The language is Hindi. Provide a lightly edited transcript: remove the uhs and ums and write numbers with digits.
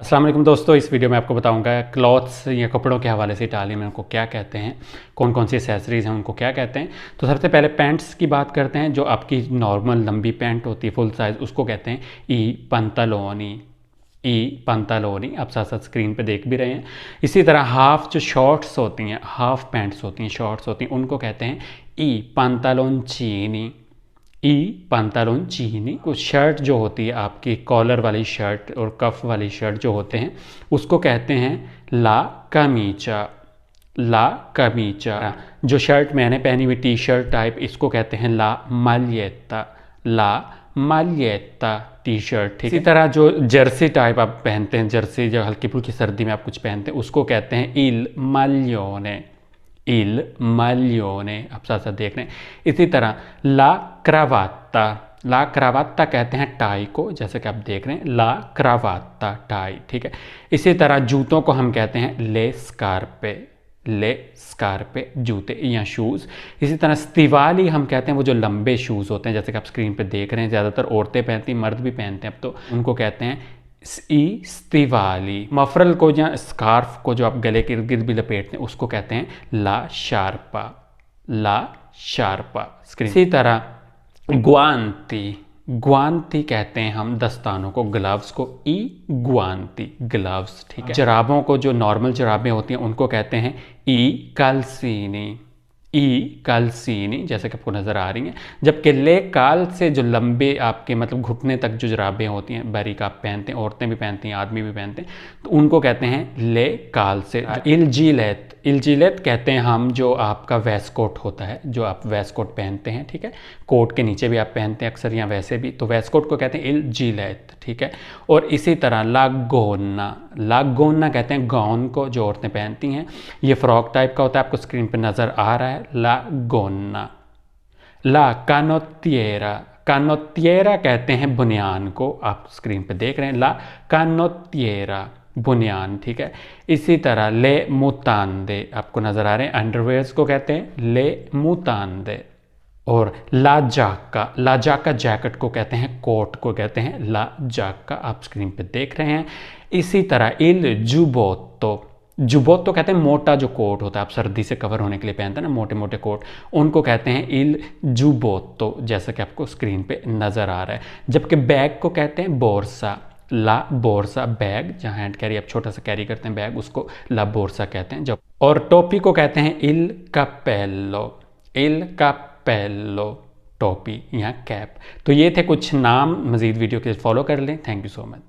अस्सलाम वालेकुम दोस्तों, इस वीडियो में आपको बताऊंगा क्लॉथ्स या कपड़ों के हवाले से इटालियन में उनको क्या कहते हैं, कौन कौन सी एसेसरीज़ हैं उनको क्या कहते हैं। तो सबसे पहले पैंट्स की बात करते हैं। जो आपकी नॉर्मल लंबी पैंट होती है फुल साइज़, उसको कहते हैं ई पंतालोनी। आप साथ साथ स्क्रीन पे देख भी रहे हैं। इसी तरह हाफ जो शॉर्ट्स होती हैं, हाफ पैंट्स होती हैं, शॉर्ट्स होती हैं, उनको कहते हैं ई पंतालोंचीनी। कुछ शर्ट जो होती है आपकी कॉलर वाली शर्ट और कफ वाली शर्ट जो होते हैं, उसको कहते हैं ला कमीचा। जो शर्ट मैंने पहनी हुई टी शर्ट टाइप, इसको कहते हैं ला मालिएता टी शर्ट। ठीक है। इसी तरह जो जर्सी टाइप आप पहनते हैं, जर्सी जो हल्की फुल्की सर्दी में आप कुछ पहनते हैं, उसको कहते हैं इल मालियोने। आप साथ साथ देख रहे हैं। इसी तरह ला क्रावात्ता कहते हैं टाई को, जैसे कि आप देख रहे हैं ला क्रावात्ता टाई। ठीक है। इसी तरह जूतों को हम कहते हैं ले स्कारपे जूते या शूज़। इसी तरह स्तिवाली हम कहते हैं वो जो लंबे शूज़ होते हैं, जैसे कि आप स्क्रीन पे देख रहे हैं। ज़्यादातर औरतें पहनती हैं, मर्द भी पहनते हैं अब तो। उनको कहते हैं स्तिवाली। मफरल को या स्कार्फ को जो आप गले के इर्द गिर्द भी लपेटते हैं, उसको कहते हैं ला शार्पा स्क्रीन। इसी तरह ग्वांती कहते हैं हम दस्तानों को, ग्लव्स को गुआंती ग्लव्स। ठीक है। जराबों को जो नॉर्मल जराबें होती हैं उनको कहते हैं ई कालसीनी, जैसे कि आपको नज़र आ रही हैं। जबकि ले काल से जो लंबे आपके मतलब घुटने तक जो जराबें होती हैं, बारीक आप पहनते हैं, औरतें भी पहनती हैं, आदमी भी पहनते हैं, तो उनको कहते हैं ले काल से। इलजीलेत कहते हैं हम जो आपका वेस्टकोट होता है, जो आप वेस्टकोट पहनते हैं। ठीक है। कोट के नीचे भी आप पहनते हैं अक्सर, या वैसे भी, तो वेस्टकोट को कहते हैं इलजीलेत। ठीक है। और इसी तरह लागोना कहते हैं गाउन को, जो औरतें पहनती हैं। ये फ्रॉक टाइप का होता है, आपको स्क्रीन पे नज़र आ रहा है ला कानोतिएरा कहते हैं बुनियान को, आप स्क्रीन पे देख रहे हैं ला कानोतिएरा बुनियान। ठीक है। इसी तरह ले मुतांदे आपको नज़र आ रहे हैं, अंडरवेयर्स को कहते हैं ले मुतांदे। और लाजाका जैकेट को कहते हैं, कोट को कहते हैं लाजाका, आप स्क्रीन पे देख रहे हैं। इसी तरह इल जुबोत्तो कहते हैं मोटा जो कोट होता है, आप सर्दी से कवर होने के लिए पहनते हैं ना, मोटे मोटे कोट, उनको कहते हैं इल जुबोत्तो, जैसा कि आपको स्क्रीन पे नज़र आ रहा है। जबकि बैग को कहते हैं बोर्सा बैग, जहाँ हैंड कैरी आप छोटा सा कैरी करते हैं बैग, उसको ला बोर्सा कहते हैं। जब और टोपी को कहते हैं इल कैपेल्लो टोपी या कैप। तो ये थे कुछ नाम, मज़ीद वीडियो के फॉलो कर लें। Thank you so much.